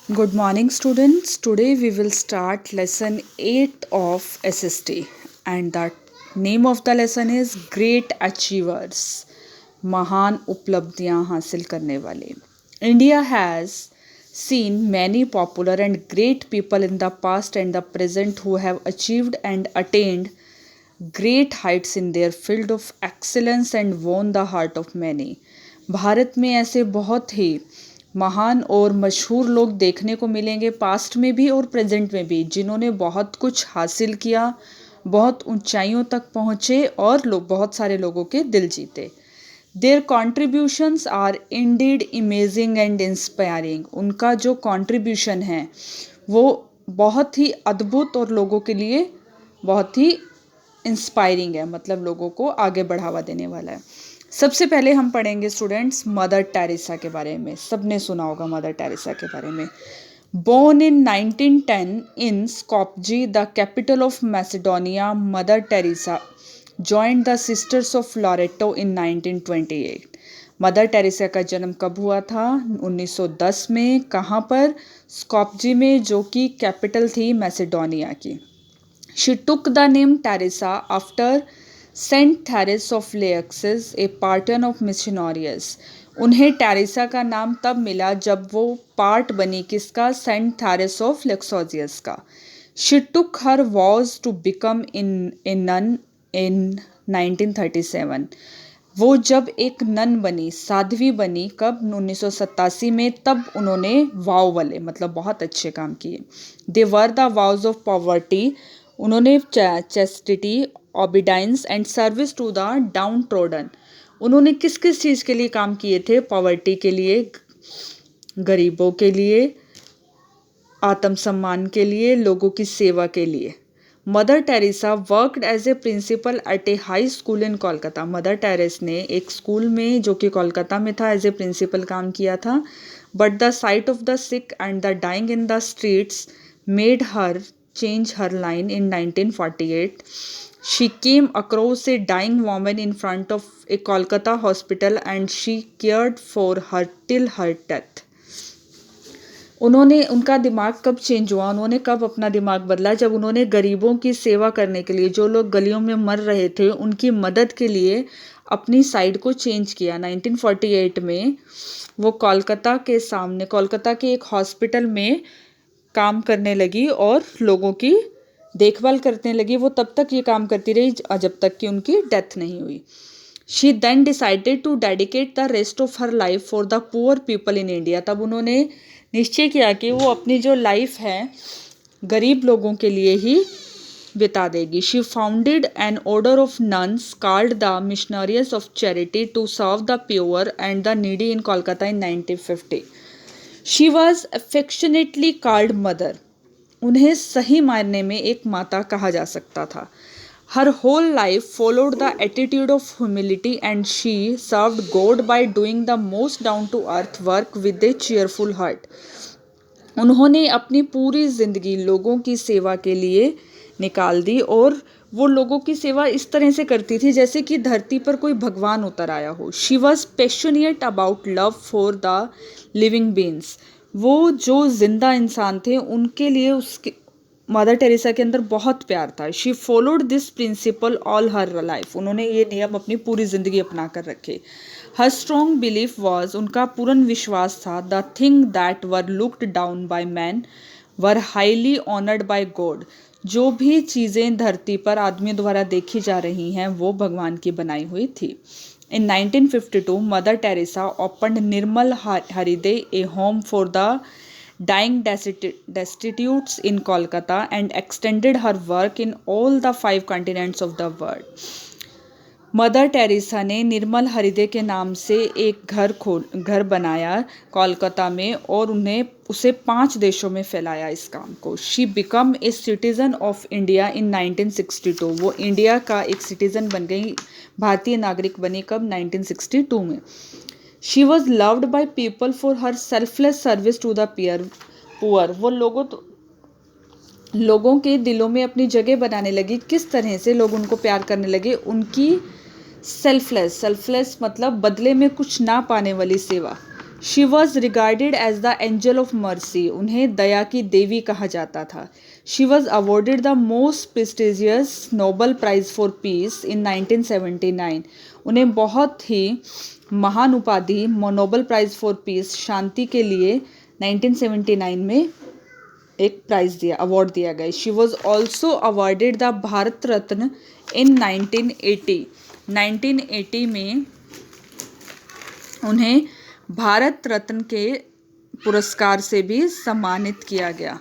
Good morning, students. Today we will start lesson 8 of SST, and the name of the lesson is Great Achievers. महान उपलब्धियां हासिल करने वाले. India has seen many popular and great people in the past and the present who have achieved and attained great heights in their field of excellence and won the heart of many. Bharat में ऐसे बहुत ही महान और मशहूर लोग देखने को मिलेंगे, पास्ट में भी और प्रेजेंट में भी, जिन्होंने बहुत कुछ हासिल किया, बहुत ऊंचाइयों तक पहुँचे और बहुत सारे लोगों के दिल जीते. Their contributions are indeed imaging and inspiring. उनका जो कॉन्ट्रीब्यूशन है वो बहुत ही अद्भुत और लोगों के लिए बहुत ही इंस्पायरिंग है, मतलब लोगों को आगे बढ़ावा देने वाला है. सबसे पहले हम पढ़ेंगे स्टूडेंट्स मदर टेरेसा के बारे में. सबने सुना होगा मदर टेरेसा के बारे में. Born in 1910 in Skopje, the capital of Macedonia, Mother Teresa joined the Sisters of Loreto in 1928. Mother Teresa का जन्म कब हुआ था? 1910 में. कहाँ पर? स्कॉपजे में, जो कि कैपिटल थी मैसेडोनिया की. She took the name Teresa after Saint Therese of Lisieux, a patron of missionaries. उन्हें टेरेसा का नाम तब मिला जब वो पार्ट बनी किसका? सेंट थेरेस ऑफ लेक्सोजियस का. She took her vows to become a nun in 1937. वो जब एक नन बनी, साध्वी बनी, कब? 1987 में. तब उन्होंने वाव वाले, मतलब बहुत अच्छे काम किए. They were the vows of poverty. उन्होंने chastity, obedience and service to the downtrodden. उन्होंने किस किस चीज़ के लिए काम किए थे? पॉवर्टी के लिए, गरीबों के लिए, आत्मसम्मान के लिए, लोगों की सेवा के लिए. Mother Teresa worked as a principal at a high school in Kolkata. Mother Teresa ने एक स्कूल में, जो कि कोलकाता में था, एज ए प्रिंसिपल काम किया था. But the sight of the sick and the dying in the streets made her change her line in 1948. She came across a dying woman in front of a Kolkata hospital and she cared for her till her death. उनका दिमाग कब change हुआ? उन्होंने कब अपना दिमाग बदला? जब उन्होंने गरीबों की सेवा करने के लिए, जो लोग गलियों में मर रहे थे, उनकी मदद के लिए अपनी साइड को चेंज किया. 1948 में वो कोलकाता के सामने, कोलकाता के एक हॉस्पिटल में काम करने लगी और लोगों की देखभाल करने लगी. वो तब तक ये काम करती रही जब तक कि उनकी डेथ नहीं हुई. She then decided to dedicate the rest of her life for the poor people in India. तब उन्होंने निश्चय किया कि वो अपनी जो लाइफ है गरीब लोगों के लिए ही बिता देगी. She founded an order of nuns called the Missionaries of Charity to serve the poor and the needy in Kolkata in 1950. She was affectionately called mother. उन्हें सही मायने में एक माता कहा जा सकता था. Her whole life followed the attitude of humility and she served God by doing the most down to earth work with a cheerful heart. उन्होंने अपनी पूरी जिंदगी लोगों की सेवा के लिए निकाल दी और वो लोगों की सेवा इस तरह से करती थी जैसे कि धरती पर कोई भगवान उतर आया हो. She was passionate about love for the living beings. वो जो जिंदा इंसान थे उनके लिए उसके मदर टेरेसा के अंदर बहुत प्यार था. She followed this principle all her life. उन्होंने ये नियम अपनी पूरी जिंदगी अपना कर रखे. हर स्ट्रॉन्ग बिलीफ वॉज, उनका पूर्ण विश्वास था, the thing that were looked down by man were highly honoured bye God. जो भी चीज़ें धरती पर आदमियों द्वारा देखी जा रही हैं वो भगवान की बनाई हुई थी. In 1952, Mother Teresa opened Nirmal Hriday, a home for the dying destitutes in Kolkata, and extended her work in all the 5 continents of the world. Mother Teresa ने निर्मल हृदय के नाम से एक घर बनाया कोलकाता में और उसे 5 देशों में फैलाया इस काम को. She become a citizen of India in 1962. वो इंडिया का एक सिटीज़न बन गई, भारतीय नागरिक बनी. कब? 1962 में. She was loved by people for her selfless service to the poor. वो लोगों के दिलों में अपनी जगह बनाने लगी. किस तरह से लोग उनको प्यार करने लगे? उनकी सेल्फलेस मतलब बदले में कुछ ना पाने वाली सेवा. She was regarded as the angel of mercy, उन्हें दया की देवी कहा जाता था. She was awarded the most prestigious Nobel prize for peace in 1979. उन्हें बहुत ही महान उपाधि नोबल प्राइज फॉर पीस शांति के लिए 1979 में एक प्राइज दिया, अवार्ड दिया गया. She was also awarded the Bharat Ratna in 1980. 1980 में उन्हें भारत रत्न के पुरस्कार से भी सम्मानित किया गया.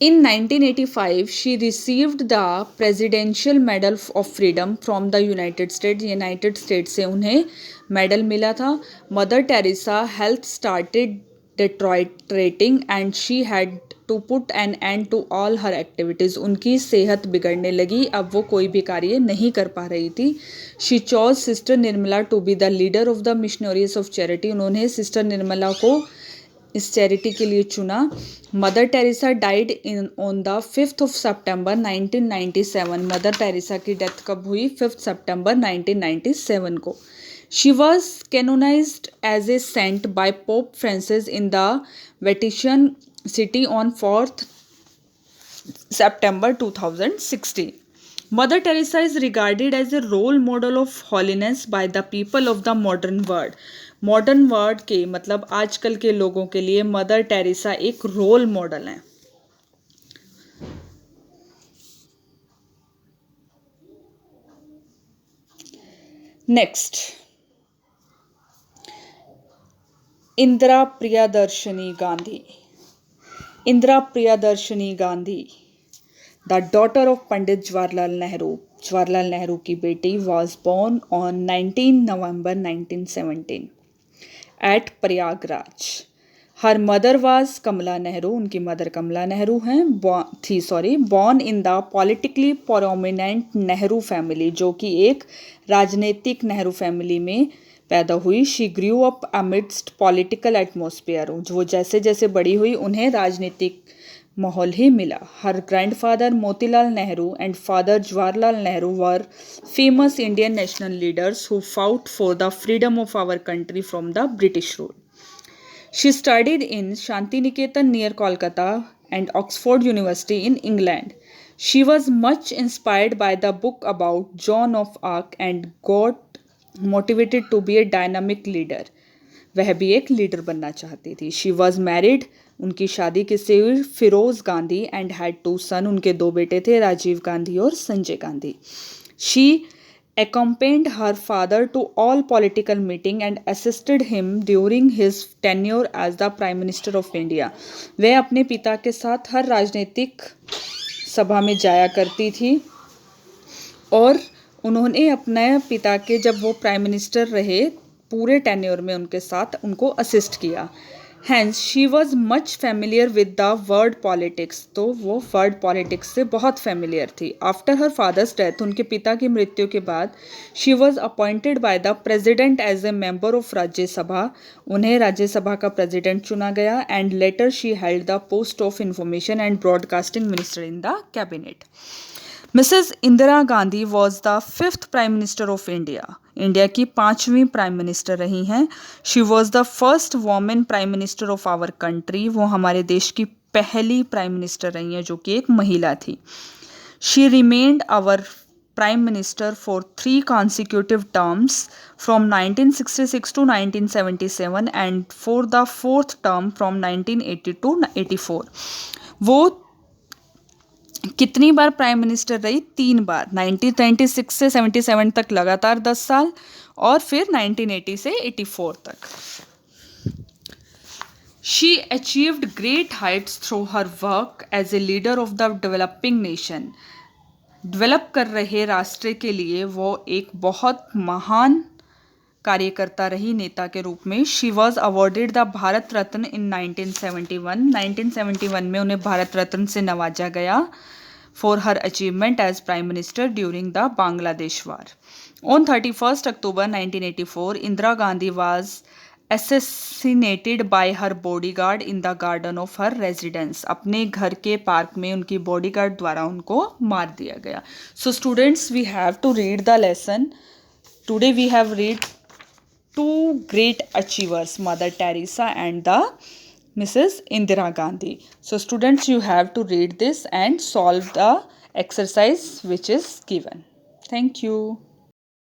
In 1985, she received the Presidential Medal of Freedom from the United States. United state से उन्हें मेडल मिला था. Mother Teresa health started deteriorating and she had to put an end to all her activities. उनकी सेहत बिगड़ने लगी, अब वो कोई भी कार्य नहीं कर पा रही थी. She chose Sister Nirmala to be the leader of the Missionaries of Charity. उन्होंने सिस्टर निर्मला को इस चैरिटी के लिए चुना. Mother Teresa died on the 5th of September 1997. Mother Teresa की डेथ कब हुई? 5 सितंबर 1997 को. She was canonized as a saint by Pope Francis in the Vatican City on 4th September 2016. Mother Teresa is regarded as a role model of holiness by the people of the modern world. Modern world के मतलब आजकल के लोगों के लिए mother Teresa एक role model है. Next, Indira Priyadarshini Gandhi. Indira Priyadarshini Gandhi, the daughter of Pandit Jawaharlal Nehru, Jawaharlal Nehru की बेटी, was born on 19 November 1917 at Prayagraj. Her mother was Kamala Nehru, उनकी मदर कमला नेहरू हैं, born in the politically prominent Nehru family, जो कि एक राजनीतिक नेहरू फैमिली में पैदा हुई. She grew up amidst political atmosphere, वो जैसे जैसे बड़ी हुई उन्हें राजनीतिक माहौल ही मिला. Her grandfather Motilal Nehru and father Jawaharlal Nehru were famous Indian national leaders who fought for the freedom of our country from the British rule. She studied in Shanti Niketan near Kolkata and Oxford University in England. She was much inspired by the book about Joan of Arc and got motivated to be a dynamic leader. वह भी एक leader बनना चाहती थी. She was married, उनकी शादी किससे हुई? फिरोज गांधी एंड हैड 2 सन, उनके 2 बेटे थे, राजीव गांधी और Sanjay Gandhi. She accompanied her father to all political meeting and assisted him during his tenure as the Prime Minister of India. वह अपने पिता के साथ हर राजनीतिक सभा में जाया करती थी और उन्होंने अपने पिता के, जब वो प्राइम मिनिस्टर रहे, पूरे टेन्योर में उनके साथ उनको असिस्ट किया. Hence, she was much familiar with the word politics. तो वो वर्ड पॉलिटिक्स से बहुत फेमिलियर थी. आफ्टर हर फादर्स डेथ, उनके पिता की मृत्यु के बाद, she was appointed by the president as a member of Rajya Sabha. उन्हें राज्यसभा का प्रेजिडेंट चुना गया. And later she held the post of information and broadcasting minister in the cabinet. Mrs Indira Gandhi was the 5th prime minister of India. India की 5वीं prime minister रही हैं. She was the first women prime minister of our country. वो हमारे देश की पहली prime minister रही हैं जो कि एक महिला थी. She remained our prime minister for 3 consecutive terms from 1966 to 1977 and for the 4th term from 1980 to 84. वो कितनी बार प्राइम मिनिस्टर रही? 3 बार. 1996 से 77 तक लगातार 10 साल और फिर 1980 से 84 तक. She achieved great heights through her work as a leader of the developing nation. Develop कर रहे राष्ट्र के लिए वो एक बहुत महान कार्यकर्ता रही, नेता के रूप में. She was awarded the Bharat Ratna in 1971. 1971 में उन्हें भारत रत्न से नवाजा गया for her achievement as prime minister during the Bangladesh war. On 31st October 1984, Indira Gandhi was assassinated by her bodyguard in the garden of her residence. अपने घर के पार्क में उनकी बॉडीगार्ड द्वारा उनको मार दिया गया. So students, we have to read the lesson. Today we have read two great achievers, Mother Teresa and the Mrs. Indira Gandhi. So students, you have to read this and solve the exercise which is given. Thank you.